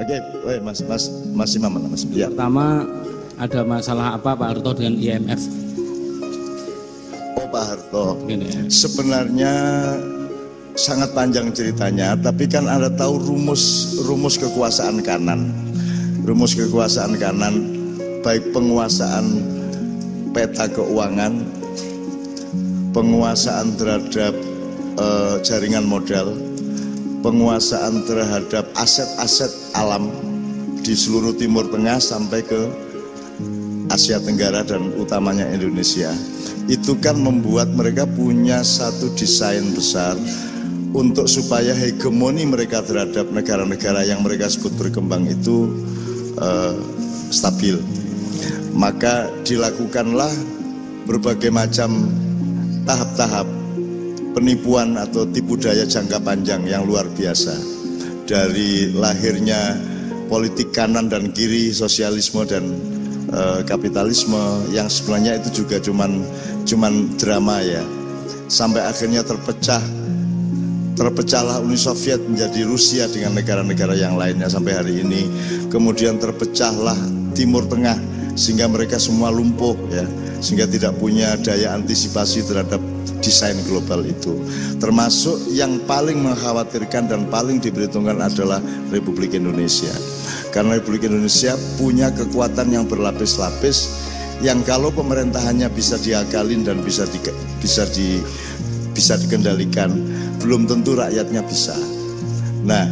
Oke, Mas Imam mana Mas? Ya. Pertama ada masalah apa Pak Harto dengan IMF? Oh Pak Harto, sebenarnya sangat panjang ceritanya, tapi kan Anda tahu rumus kekuasaan kanan. Rumus kekuasaan kanan, baik penguasaan peta keuangan, penguasaan terhadap jaringan modal, penguasaan terhadap aset-aset alam di seluruh Timur Tengah sampai ke Asia Tenggara dan utamanya Indonesia. Itu kan membuat mereka punya satu desain besar untuk supaya hegemoni mereka terhadap negara-negara yang mereka sebut berkembang itu stabil. Maka dilakukanlah berbagai macam tahap-tahap penipuan atau tipu daya jangka panjang yang luar biasa. Dari lahirnya politik kanan dan kiri, sosialisme dan kapitalisme yang sebenarnya itu juga cuman drama ya. Sampai akhirnya terpecahlah Uni Soviet menjadi Rusia dengan negara-negara yang lainnya sampai hari ini. Kemudian terpecahlah Timur Tengah sehingga mereka semua lumpuh ya, sehingga tidak punya daya antisipasi terhadap desain global itu. Termasuk yang paling mengkhawatirkan dan paling diperhitungkan adalah Republik Indonesia. Karena Republik Indonesia punya kekuatan yang berlapis-lapis yang kalau pemerintahannya bisa diakalin dan bisa dikendalikan, belum tentu rakyatnya bisa. Nah,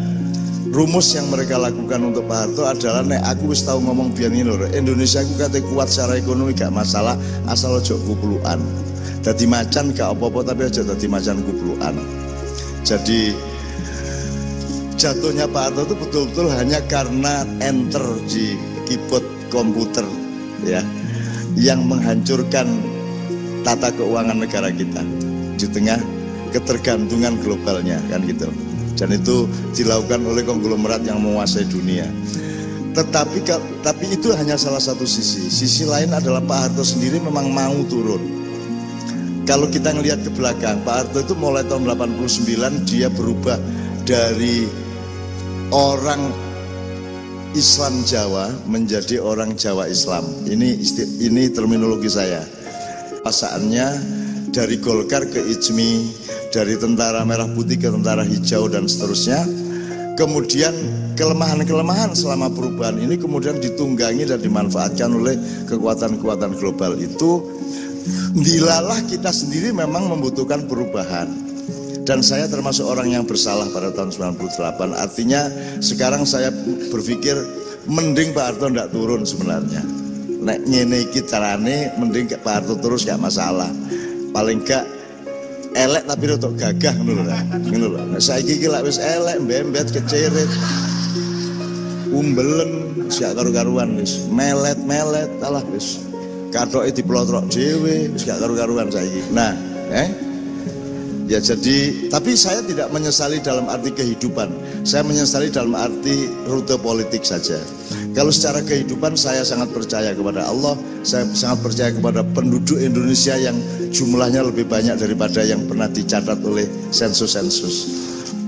rumus yang mereka lakukan untuk Pak Harto adalah nek aku wis tahu ngomong biyen ngene lho, Indonesia aku kate kuat secara ekonomi gak masalah asal ojo kuplukan. Dadi macan gak apa-apa tapi aja dadi macan kuplukan. Jadi jatuhnya Pak Harto itu betul-betul hanya karena enter di keyboard komputer ya yang menghancurkan tata keuangan negara kita di tengah ketergantungan globalnya kan gitu. Dan itu dilakukan oleh konglomerat yang menguasai dunia. Tapi itu hanya salah satu sisi. Sisi lain adalah Pak Harto sendiri memang mau turun. Kalau kita ngelihat ke belakang, Pak Harto itu mulai tahun 89 dia berubah dari orang Islam Jawa menjadi orang Jawa Islam. Ini terminologi saya. Pasaannya dari Golkar ke IJMI, dari tentara merah putih ke tentara hijau dan seterusnya. Kemudian kelemahan-kelemahan selama perubahan ini kemudian ditunggangi dan dimanfaatkan oleh kekuatan-kekuatan global itu. Dilalah kita sendiri memang membutuhkan perubahan. Dan saya termasuk orang yang bersalah pada tahun 98. Artinya sekarang saya berpikir mending Pak Harto tidak turun sebenarnya. Nek ngene iki carane mending Pak Harto terus gak masalah. Paling gak elek tapi rotok gagah ngono lho. Nek saiki iki lak wis elek mbembet kecerit. Umbelen gak karu-karuan wis. Melet-melet alah wis. Kathoke diplotrok dhewe wis gak karu-karuan saiki. Nah, ya jadi, tapi saya tidak menyesali dalam arti kehidupan. Saya menyesali dalam arti rute politik saja. Kalau secara kehidupan saya sangat percaya kepada Allah, saya sangat percaya kepada penduduk Indonesia yang jumlahnya lebih banyak daripada yang pernah dicatat oleh sensus-sensus.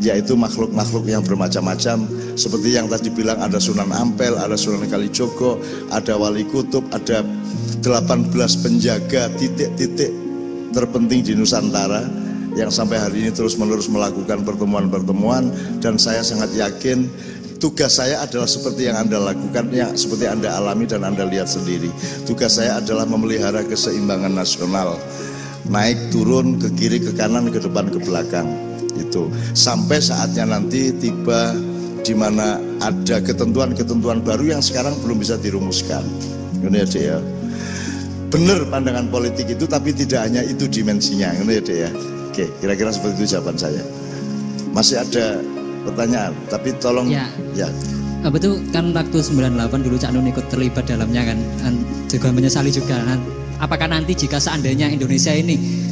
Yaitu makhluk-makhluk yang bermacam-macam. Seperti yang tadi bilang ada Sunan Ampel, ada Sunan Kalijogo, ada Wali Kutub, ada 18 penjaga titik-titik terpenting di Nusantara yang sampai hari ini terus-menerus melakukan pertemuan-pertemuan. Dan saya sangat yakin tugas saya adalah seperti yang Anda lakukan, yang seperti Anda alami dan Anda lihat sendiri. Tugas saya adalah memelihara keseimbangan nasional, naik turun ke kiri ke kanan ke depan ke belakang itu sampai saatnya nanti tiba di mana ada ketentuan-ketentuan baru yang sekarang belum bisa dirumuskan. Ini ya, Dek ya. Benar pandangan politik itu, tapi tidak hanya itu dimensinya. Ini ya, Dek ya. Oke, kira-kira seperti itu jawaban saya. Masih ada pertanyaan, tapi tolong ya. Apa itu kan waktu 98 dulu Cak Nun ikut terlibat dalamnya kan, juga menyesali juga. Apakah nanti jika seandainya Indonesia ini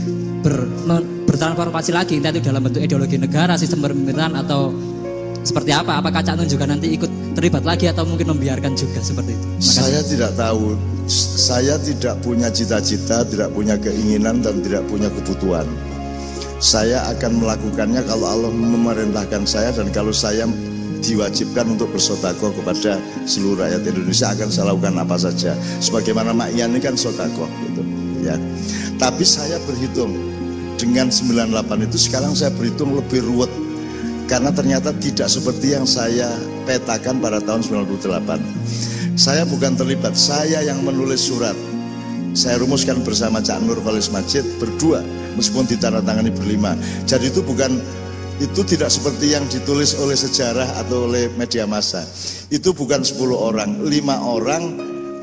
bertransformasi lagi, entah itu dalam bentuk ideologi negara, sistem pemerintahan atau seperti apa? Apakah Cak Nun juga nanti ikut terlibat lagi atau mungkin membiarkan juga seperti itu? Saya tidak tahu. Saya tidak punya cita-cita, tidak punya keinginan dan tidak punya kebutuhan. Saya akan melakukannya kalau Allah memerintahkan saya dan kalau saya diwajibkan untuk bersedekah kepada seluruh rakyat Indonesia, akan saya lakukan apa saja. Sebagaimana Mak Ian ini kan sedekah gitu ya. Tapi saya berhitung dengan 98 itu, sekarang saya berhitung lebih ruwet karena ternyata tidak seperti yang saya petakan pada tahun 98. Saya bukan terlibat, saya yang menulis surat. Saya rumuskan bersama Cak Nur Khalis Majid berdua, meskipun ditandatangani berlima. Jadi itu tidak seperti yang ditulis oleh sejarah atau oleh media massa. Itu bukan 10 orang, 5 orang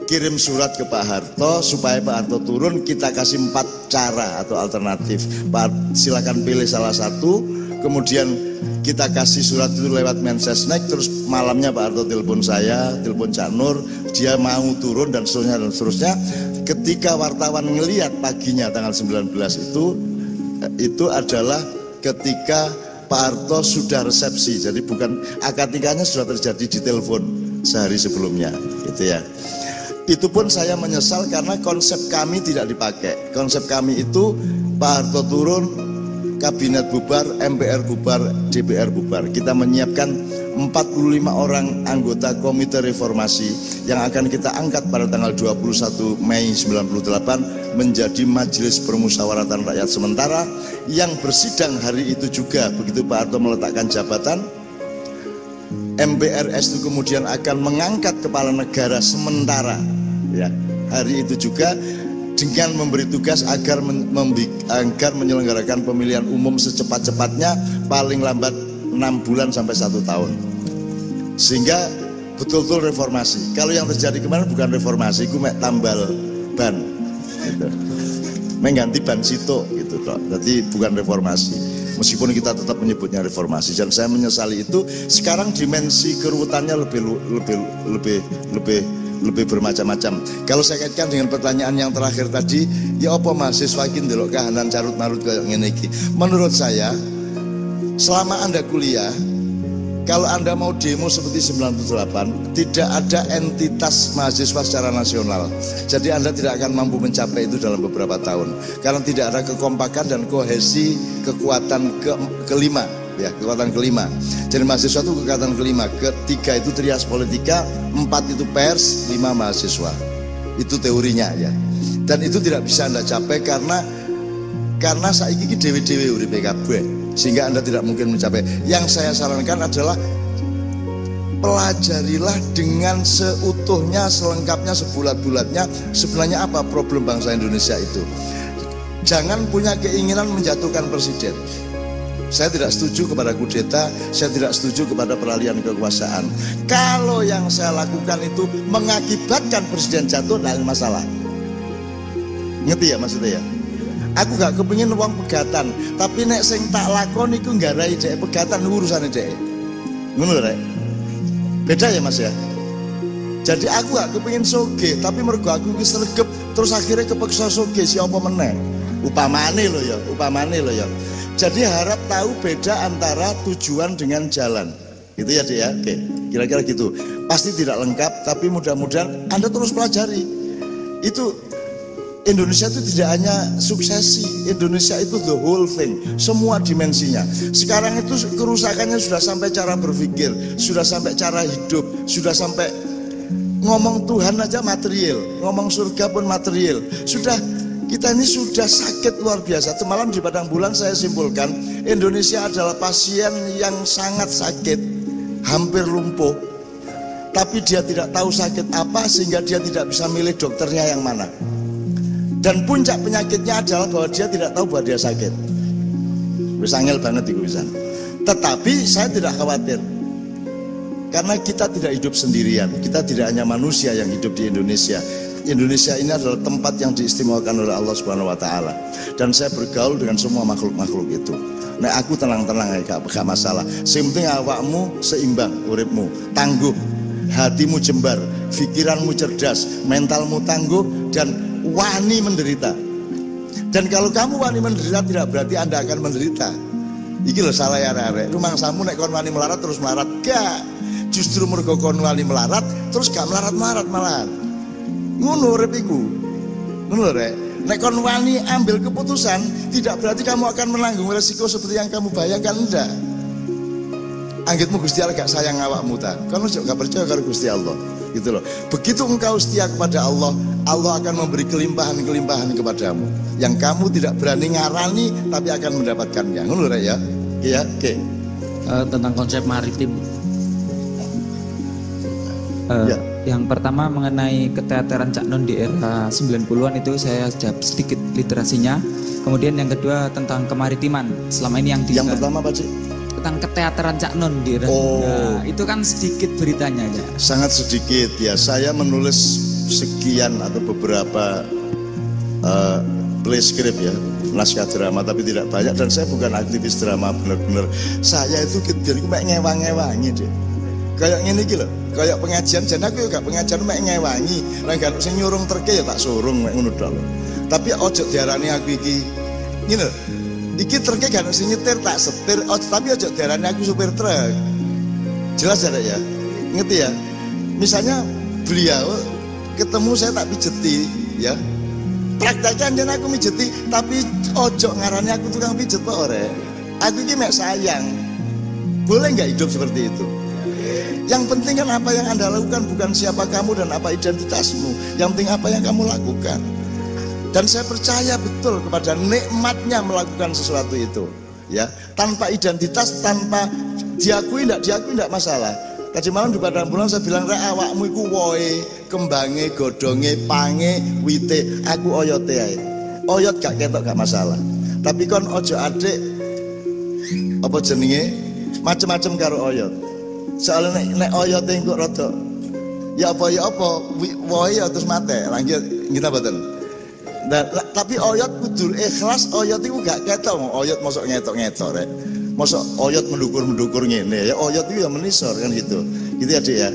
kirim surat ke Pak Harto supaya Pak Harto turun. Kita kasih 4 cara atau alternatif. Pak, silakan pilih salah satu. Kemudian kita kasih surat itu lewat Mensesnek. Terus malamnya Pak Harto telepon saya, telepon Cak Nur, dia mau turun dan seterusnya dan seterusnya. Ketika wartawan ngelihat paginya tanggal 19 itu adalah ketika Pak Harto sudah resepsi. Jadi bukan akad nikahnya sudah terjadi di telepon sehari sebelumnya gitu ya. Itu pun saya menyesal karena konsep kami tidak dipakai. Konsep kami itu Pak Harto turun, kabinet bubar, MPR bubar, DPR bubar. Kita menyiapkan 45 orang anggota Komite Reformasi yang akan kita angkat pada tanggal 21 Mei 98 menjadi Majelis Permusyawaratan Rakyat Sementara yang bersidang hari itu juga. Begitu Pak Harto meletakkan jabatan, MPRS itu kemudian akan mengangkat kepala negara sementara ya, hari itu juga, dengan memberi tugas agar menyelenggarakan pemilihan umum secepat-cepatnya, paling lambat 6 bulan sampai 1 tahun, sehingga betul-betul reformasi. Kalau yang terjadi kemarin bukan reformasi, itu mek tambal ban gitu, mengganti ban situ gitu toh. Jadi bukan reformasi, meskipun kita tetap menyebutnya reformasi, dan saya menyesali itu. Sekarang dimensi keruwetannya lebih bermacam-macam. Kalau saya kaitkan dengan pertanyaan yang terakhir tadi, ya apa mahasiswa iki ndelok kahanan carut-marut kayak ngene iki. Menurut saya, selama Anda kuliah, kalau Anda mau demo seperti 98, tidak ada entitas mahasiswa secara nasional. Jadi Anda tidak akan mampu mencapai itu dalam beberapa tahun, karena tidak ada kekompakan dan kohesi kekuatan kelima. Ya, kekuatan kelima. Jadi mahasiswa itu kekuatan kelima. Ketiga itu trias politika, 4 itu pers, 5 mahasiswa. Itu teorinya ya. Dan itu tidak bisa Anda capai karena saiki dewe-dewe uripe kabeh, sehingga Anda tidak mungkin mencapai. Yang saya sarankan adalah pelajarilah dengan seutuhnya, selengkapnya, sebulat-bulatnya sebenarnya apa problem bangsa Indonesia itu. Jangan punya keinginan menjatuhkan presiden. Saya tidak setuju kepada kudeta, saya tidak setuju kepada peralihan kekuasaan. Kalau yang saya lakukan itu mengakibatkan presiden jatuh, tidak ada masalah. Ngerti ya maksudnya ya? Aku gak kepingin uang pegatan, tapi nek sing tak lakon itu nggarai dhek pegatan urusan dhek. Ngono lho rek. Beda ya Mas ya? Jadi aku gak kepingin soge, tapi mergo aku ki sregep terus akhirnya kepeksa soge siapa meneh. Upamane lho ya. Jadi harap tahu beda antara tujuan dengan jalan. Gitu ya, Dek ya. Oke, kira-kira gitu. Pasti tidak lengkap, tapi mudah-mudahan Anda terus pelajari. Itu Indonesia itu tidak hanya suksesi, Indonesia itu the whole thing, semua dimensinya. Sekarang itu kerusakannya sudah sampai cara berpikir, sudah sampai cara hidup, sudah sampai ngomong Tuhan aja material, ngomong surga pun material. Kita ini sudah sakit luar biasa. Semalam di Padang Bulan saya simpulkan, Indonesia adalah pasien yang sangat sakit, hampir lumpuh. Tapi dia tidak tahu sakit apa, sehingga dia tidak bisa milih dokternya yang mana. Dan puncak penyakitnya adalah bahwa dia tidak tahu bahwa dia sakit. Wis angel banget itu bisa. Tetapi saya tidak khawatir, karena kita tidak hidup sendirian. Kita tidak hanya manusia yang hidup di Indonesia. Indonesia ini adalah tempat yang diistimewakan oleh Allah Subhanahu wa taala. Dan saya bergaul dengan semua makhluk-makhluk itu. Nah, aku tenang-tenang ya, gak masalah. Sing penting awakmu seimbang uripmu, tangguh, hatimu jembar, pikiranmu cerdas, mentalmu tangguh, dan wani menderita. Dan kalau kamu wani menderita, tidak berarti Anda akan menderita. Iki lho salah ya arek. Rumangsamu nek kon wani melarat terus melarat, gak. Justru mergo kon wani melarat terus gak melarat-melarat malah. Ngono urip iku. Ngono rek. Nek kon wani ambil keputusan, tidak berarti kamu akan menanggung resiko seperti yang kamu bayangkan, enggak. Anggitmu Gusti Allah gak sayang awakmu ta. Kan ojo gak percaya karo Gusti Allah. Gitu loh. Begitu engkau setia kepada Allah, Allah akan memberi kelimpahan-kelimpahan kepadamu yang kamu tidak berani ngarani tapi akan mendapatkannya. Ngono lho ya. Iya, oke. Tentang konsep maritim. Ya. Yang pertama mengenai keteateran Cak Nun di era 90-an itu saya sudah sedikit literasinya. Kemudian yang kedua tentang kemaritiman. Selama ini yang pertama Pak Cik? Tentang keteateran Cak Nun di era. Nah, itu kan sedikit beritanya ya. Sangat sedikit ya. Saya menulis sekian atau beberapa play script ya, naskah drama, tapi tidak banyak. Dan saya bukan aktivis drama benar-benar. Saya itu jadi kayak ngewang-ngewangi deh. Kayak ngene iki lho, kayak pengajian jan aku ya gak pengajian mek ngewangi. Lah gak sing nyurung terke ya tak surung mek ngono tok. Tapi ojo diarani aku iki ngene lho. Iki terke gak sing nyetir tak setir, tapi ojo diarani aku supir truk. Jelas ya? Ngerti ya? Misalnya beliau ketemu saya tak pijeti ya. Prakteknya jan aku mijeti, tapi ojo ngarani aku tukang pijet kok ore. Aku iki mek sayang. Boleh nggak hidup seperti itu? Yang penting kan apa yang Anda lakukan, bukan siapa kamu dan apa identitasmu. Yang penting apa yang kamu lakukan. Dan saya percaya betul kepada nikmatnya melakukan sesuatu itu. Ya, tanpa identitas, tanpa diakui tidak masalah. Tadi malam di Padang Bulan saya bilang, rek awakmu iku woe, kembange, godonge, pange, wite, aku oyote ae. Oyot gak ketok gak masalah. Tapi kon ojo adik apa jenenge macem-macem karo oyot. Soalnya nek oyot engko rada ya apa woe ya terus mate. Lanjut kita mboten. Nah, tapi oyot kudu ikhlas, oyot itu gak ketok. Oyot mosok ngetok-ngetok rek. Mosok oyot mendukur ngene ya, oyot itu ya menisor kan gitu. Gitu ya Dik ya.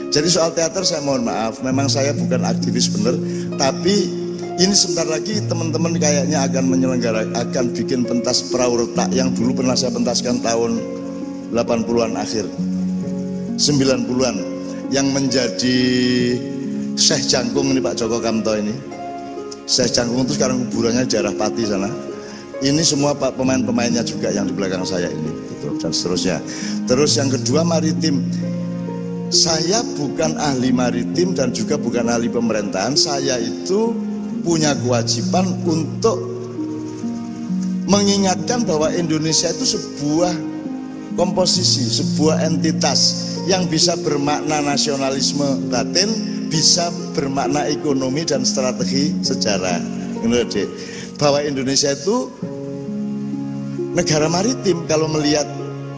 Jadi soal teater saya mohon maaf, memang saya bukan aktivis bener, tapi ini sebentar lagi teman-teman kayaknya akan bikin pentas perahu retak yang dulu pernah saya pentaskan tahun 80-an akhir 90-an yang menjadi Syekh Jangkung ini Pak Joko Kamto ini. Syekh Jangkung itu sekarang kuburannya di daerah Pati sana. Ini semua Pak pemain-pemainnya juga yang di belakang saya ini gitu, dan seterusnya. Terus yang kedua maritim. Saya bukan ahli maritim dan juga bukan ahli pemerintahan. Saya itu punya kewajiban untuk mengingatkan bahwa Indonesia itu sebuah komposisi, sebuah entitas yang bisa bermakna nasionalisme batin, bisa bermakna ekonomi dan strategi sejarah. Bahwa Indonesia itu negara maritim, kalau melihat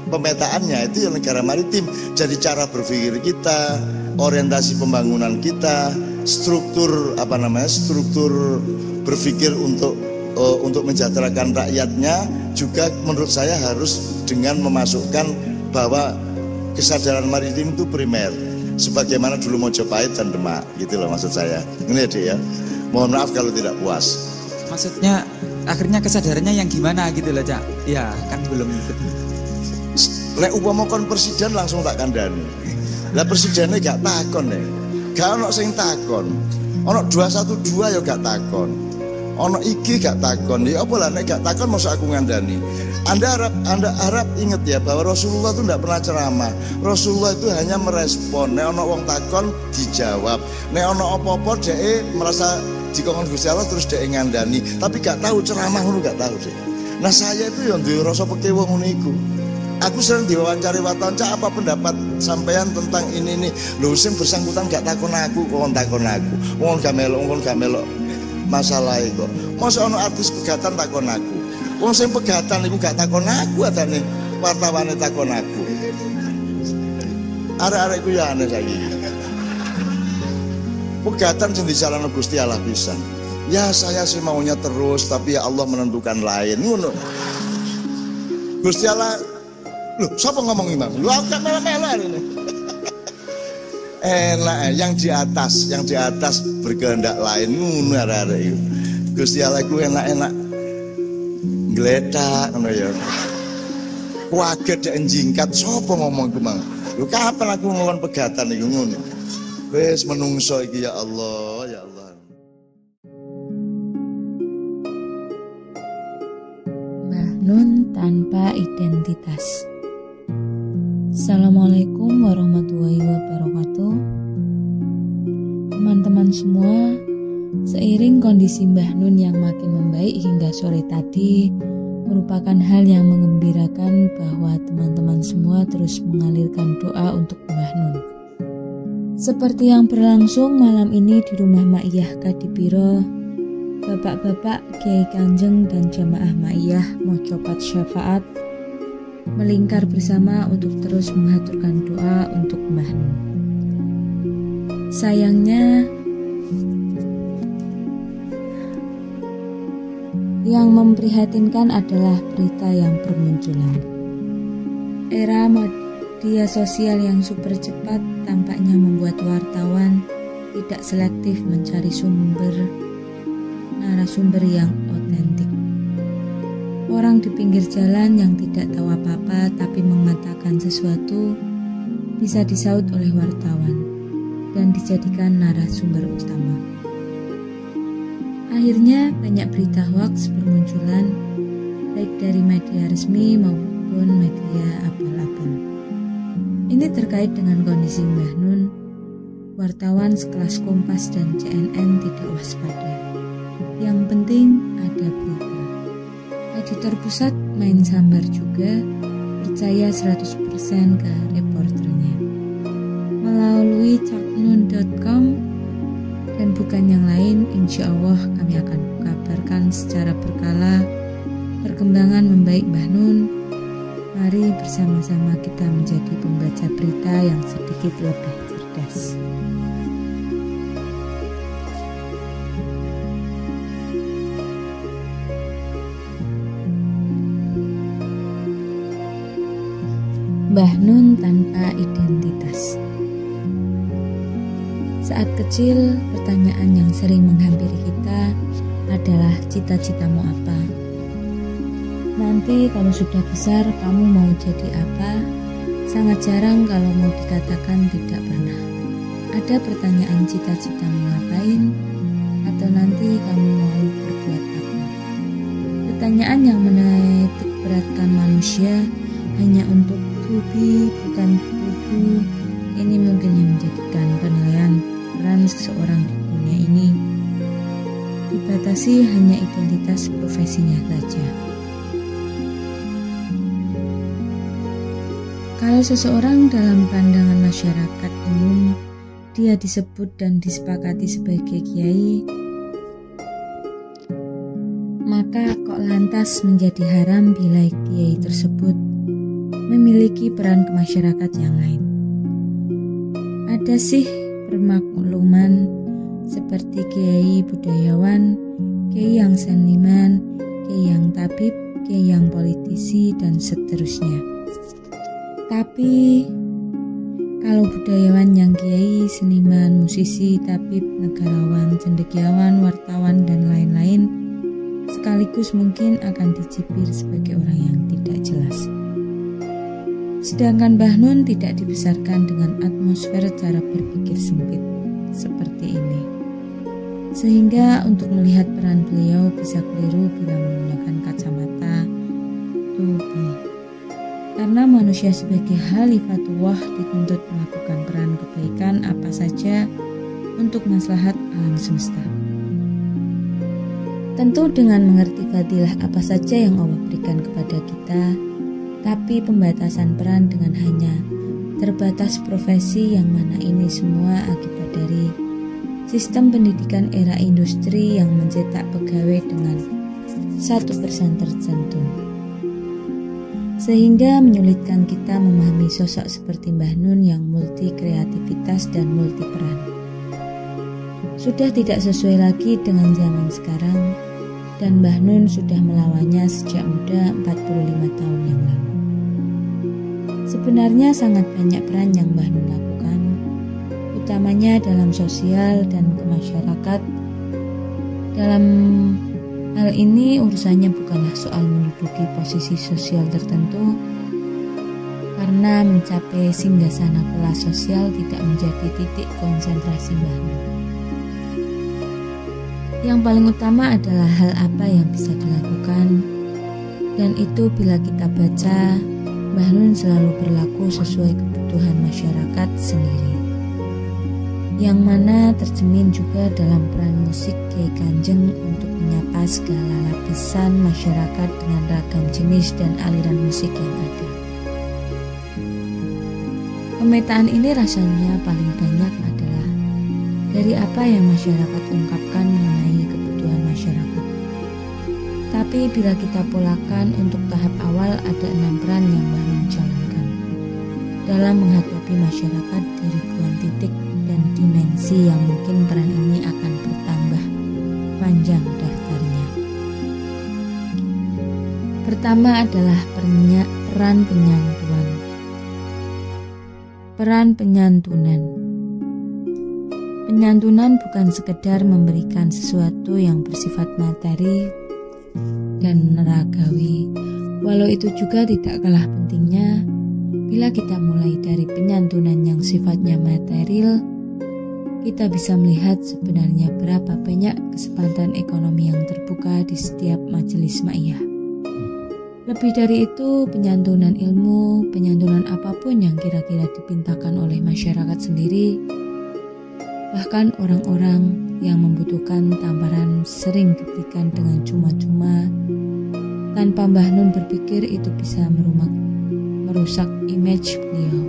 pemetaannya itu ya negara maritim. Jadi cara berpikir kita, orientasi pembangunan kita, struktur struktur berpikir untuk mensejahterakan rakyatnya juga menurut saya harus dengan memasukkan bahwa kesadaran maritim itu primer, sebagaimana dulu Mojopahit dan Demak, gitu loh maksud saya. Ini ya Dik ya. Mohon maaf kalau tidak puas. Maksudnya akhirnya kesadarannya yang gimana gitu loh Cak? Ya kan belum. Lek upama kon presiden langsung tak kandhani. Lah presidennya gak takon nih. Gak ono sing takon. Ono 212 ya gak takon. Ono iki gak takon. Ya apa lah nek gak takon masa aku ngandani. Anda harap ingat ya bahwa Rasulullah itu tidak pernah ceramah. Rasulullah itu hanya merespon. Nek ono wong takon dijawab. Nek ono apa-apa dhek merasa dikongkon Gusti Allah terus dhek ngandani. Tapi gak tahu ceramah ngono gak tahu deh. Nah saya itu yang duwe rasa pekewo ngono iku. Aku sering diwawancari wartawan, Cak, apa pendapat sampean tentang ini nih? Lho sing bersangkutan gak takon aku, kon takon aku. Wong gak melok masalah itu. Masa ono artis pegatan takon aku. Wong sing pegatan iku gak takon aku, adane wartawane takon aku. Arek-arek ku ya aneh saiki. Pegatan sing dijalano Gusti Allah pisan. Ya saya sih maunya terus, tapi ya Allah menentukan lain. Ngono. Gusti Allah. Loh, siapa ngomong imam? Lu agak melo-melo ini. Enak, yang di atas berkehendak lain ngono arek-arek iku. Gusti Allah ku enak-enak gletak ngono ya. Kuaget dek njingkat sapa ngomong ku mang. Lho kapan aku ngomong pegatan iku ngono. Wis menungso iki ya Allah, ya Allah. Mbah Nun tanpa identitas. Assalamualaikum warahmatullahi wabarakatuh. Teman-teman semua, seiring kondisi Mbah Nun yang makin membaik hingga sore tadi, merupakan hal yang mengembirakan bahwa teman-teman semua terus mengalirkan doa untuk Mbah Nun. Seperti yang berlangsung malam ini di rumah Ma'iyah Kadipiro, Bapak-bapak, Kiai Kanjeng dan jamaah Ma'iyah Mocopat Syafaat melingkar bersama untuk terus mengaturkan doa untuk Mbah Nun. Sayangnya, yang memprihatinkan adalah berita yang bermunculan. Era media sosial yang super cepat tampaknya membuat wartawan tidak selektif mencari narasumber yang otentik. Orang di pinggir jalan yang tidak tahu apa-apa tapi mengatakan sesuatu bisa disaut oleh wartawan dan dijadikan narasumber utama. Akhirnya banyak berita hoaks bermunculan baik dari media resmi maupun media abal-abal. Ini terkait dengan kondisi Mbah Nun. Wartawan sekelas Kompas dan CNN tidak waspada. Yang penting ada berita. Editor pusat main sambar juga, percaya 100% ke reporternya. Melalui caknun.com dan bukan yang lain, insya Allah kami akan kabarkan secara berkala perkembangan membaik Mbah Nun. Mari bersama-sama kita menjadi pembaca berita yang sedikit lebih cerdas. Mbah Nun tanpa identitas. Saat kecil, pertanyaan yang sering menghampiri kita adalah cita-citamu apa? Nanti kalau sudah besar kamu mau jadi apa? Sangat jarang kalau mau dikatakan tidak pernah. Ada pertanyaan cita-citamu ngapain? Atau nanti kamu mau berbuat apa? Pertanyaan yang menitik beratkan manusia hanya untuk bukan tubuh. Ini mungkin yang menjadikan penilaian peran seseorang di dunia ini dibatasi hanya identitas profesinya saja. Kalau seseorang dalam pandangan masyarakat umum dia disebut dan disepakati sebagai kiai, maka kok lantas menjadi haram bila kiai tersebut memiliki peran ke masyarakat yang lain. Ada sih permakluman seperti kiai budayawan, kiai yang seniman, kiai yang tabib, kiai yang politisi, dan seterusnya. Tapi kalau budayawan yang kiai, seniman, musisi, tabib, negarawan, cendekiawan, wartawan, dan lain-lain sekaligus mungkin akan dicibir sebagai orang yang tidak jelas. Sedangkan Mbah Nun tidak dibesarkan dengan atmosfer cara berpikir sempit seperti ini. Sehingga untuk melihat peran beliau bisa keliru bila menggunakan kacamata tubi. Karena manusia sebagai khalifatullah dituntut melakukan peran kebaikan apa saja untuk maslahat alam semesta. Tentu dengan mengerti fadilah apa saja yang Allah berikan kepada kita, tapi pembatasan peran dengan hanya terbatas profesi yang mana ini semua akibat dari sistem pendidikan era industri yang mencetak pegawai dengan 1% tertentu. Sehingga menyulitkan kita memahami sosok seperti Mbah Nun yang multi kreativitas dan multi peran. Sudah tidak sesuai lagi dengan zaman sekarang, dan Mbah Nun sudah melawannya sejak muda 45 tahun yang lalu. Sebenarnya sangat banyak peran yang Mbah Nun lakukan, utamanya dalam sosial dan kemasyarakat. Dalam hal ini urusannya bukanlah soal menduduki posisi sosial tertentu, karena mencapai singgasana kelas sosial tidak menjadi titik konsentrasi Mbah Nun. Yang paling utama adalah hal apa yang bisa dilakukan, dan itu bila kita baca, Mbah Nun selalu berlaku sesuai kebutuhan masyarakat sendiri, yang mana tercermin juga dalam peran musik Kiai Kanjeng untuk menyapa segala lapisan masyarakat dengan ragam jenis dan aliran musik yang ada. Pemetaan ini rasanya paling banyak adalah dari apa yang masyarakat ungkapkan mengenai kebutuhan masyarakat. Tapi bila kita polakan untuk tahap awal, ada 6 peran yang Mbah Nun jalankan dalam menghadapi masyarakat di ribuan titik dan dimensi yang mungkin peran ini akan bertambah panjang daftarnya. Pertama adalah peran penyantunan. Peran penyantunan. Penyantunan bukan sekedar memberikan sesuatu yang bersifat materi dan neragawi, walau itu juga tidak kalah pentingnya. Bila kita mulai dari penyantunan yang sifatnya material, kita bisa melihat sebenarnya berapa banyak kesempatan ekonomi yang terbuka di setiap majelis ma'iyah. Lebih dari itu, penyantunan ilmu, penyantunan apapun yang kira-kira dipintakan oleh masyarakat sendiri, bahkan orang-orang yang membutuhkan tamparan sering diberikan dengan cuma-cuma, tanpa Mbah Nun berpikir itu bisa merusak image beliau.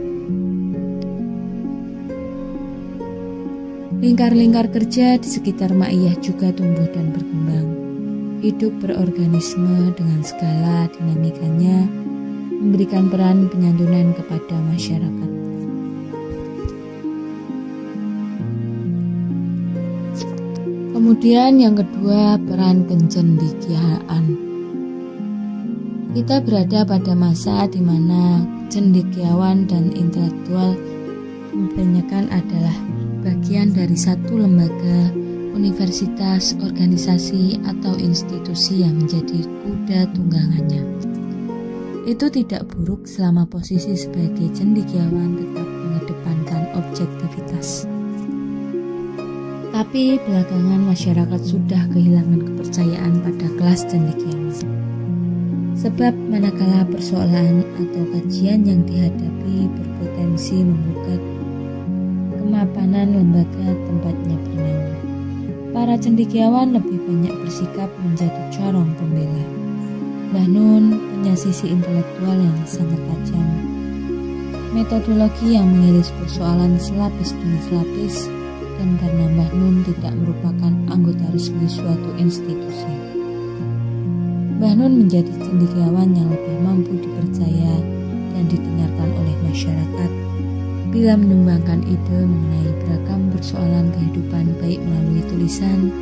Lingkar-lingkar kerja di sekitar ma'iyah juga tumbuh dan berkembang, hidup berorganisme dengan segala dinamikanya, memberikan peran penyantunan kepada masyarakat. Kemudian yang kedua, peran kecendekiaan. Kita berada pada masa di mana cendekiawan dan intelektual kebanyakan adalah bagian dari satu lembaga, universitas, organisasi, atau institusi yang menjadi kuda tunggangannya. Itu tidak buruk selama posisi sebagai cendekiawan tetap mengedepankan objektivitas. Tapi belakangan masyarakat sudah kehilangan kepercayaan pada kelas cendekiawan. Sebab manakala persoalan atau kajian yang dihadapi berpotensi membuka kemapanan lembaga tempatnya bernaung, para cendekiawan lebih banyak bersikap menjadi corong pembela. Mbah Nun punya sisi intelektual yang sangat tajam, metodologi yang mengiris persoalan selapis demi selapis, dan karena Mbah Nun tidak merupakan anggota resmi suatu institusi, Mbah Nun menjadi cendekiawan yang lebih mampu dipercaya dan didengarkan oleh masyarakat bila menyumbangkan ide mengenai beragam persoalan kehidupan, baik melalui tulisan,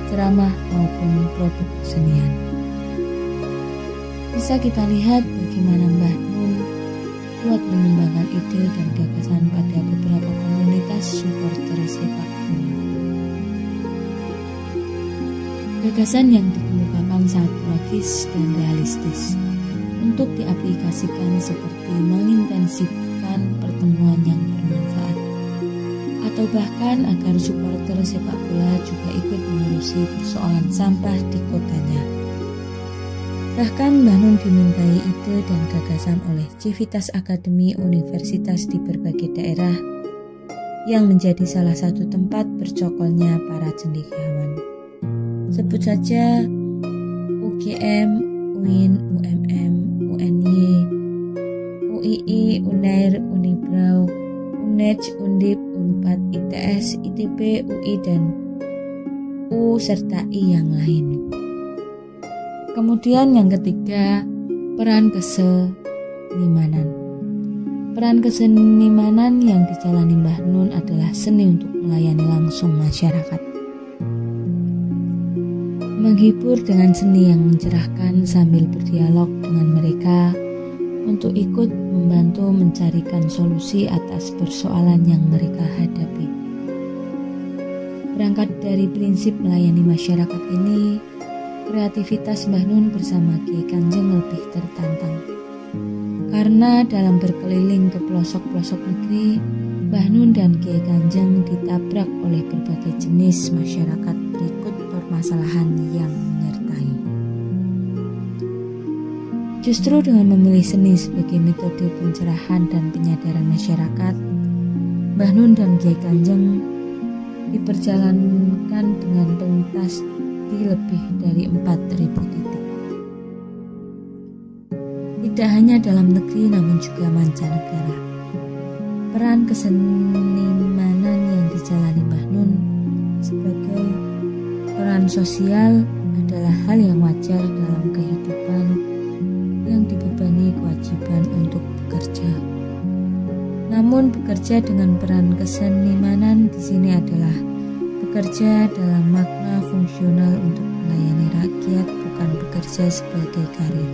ceramah maupun produk kesenian. Bisa kita lihat bagaimana Mbah Nun kuat menyumbangkan ide dan gagasan pada beberapa komunitas supporter sepak bola. Gagasan yang dikemukakan sangat logis dan realistis untuk diaplikasikan, seperti mengintensifkan pertemuan yang bermanfaat, atau bahkan agar supporter sepak bola juga ikut mengurusi persoalan sampah di kotanya. Bahkan Mbah Nun dimintai ide dan gagasan oleh Civitas Akademi Universitas di berbagai daerah yang menjadi salah satu tempat bercokolnya para cendekiawan. Sebut saja UGM, UIN, UMM, UNY, UII, UNAIR, Unibrau, UNEJ, Undip, Unpad, ITS, ITB, UI, dan U serta I yang lain. Kemudian yang ketiga, peran kesenimanan. Peran kesenimanan yang dijalani Mbah Nun adalah seni untuk melayani langsung masyarakat. Menghibur dengan seni yang mencerahkan sambil berdialog dengan mereka untuk ikut membantu mencarikan solusi atas persoalan yang mereka hadapi. Berangkat dari prinsip melayani masyarakat ini, kreativitas Mbah Nun bersama Kiai Kanjeng lebih tertantang. Karena dalam berkeliling ke pelosok-pelosok negeri, Mbah Nun dan Kiai Kanjeng ditabrak oleh berbagai jenis masyarakat berikut permasalahan yang menyertai. Justru dengan memilih seni sebagai metode pencerahan dan penyadaran masyarakat, Mbah Nun dan Kiai Kanjeng diperjalankan dengan tuntas di lebih dari 4.000 titik. Tidak hanya dalam negeri namun juga mancanegara. Peran kesenimanan yang dijalani Mbah Nun sebagai peran sosial adalah hal yang wajar dalam kehidupan yang dibebani kewajiban untuk bekerja. Namun bekerja dengan peran kesenimanan di sini adalah bekerja dalam makna fungsional untuk melayani rakyat, bukan bekerja sebagai karir.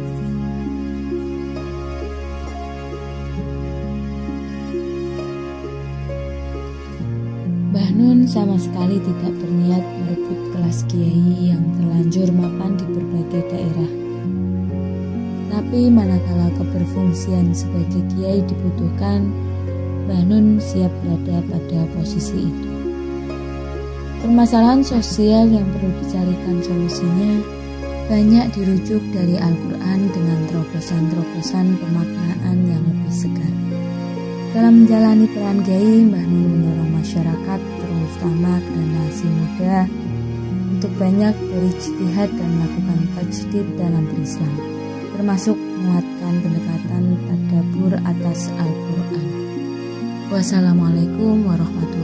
Mbah Nun sama sekali tidak berniat merebut kelas kiai yang terlanjur mapan di berbagai daerah. Tapi manakala keberfungsian sebagai kiai dibutuhkan, Mbah Nun siap berada pada posisi itu. Permasalahan sosial yang perlu dicarikan solusinya banyak dirujuk dari Al-Quran dengan terobosan-terobosan pemaknaan yang lebih segar. Dalam menjalani peran kiai, Mbah Nun mendorong masyarakat, terutama generasi muda, untuk banyak berijtihad dan melakukan tajdid dalam berislam, termasuk menguatkan pendekatan tadabbur atas Al-Quran. Wassalamualaikum warahmatullahi wabarakatuh.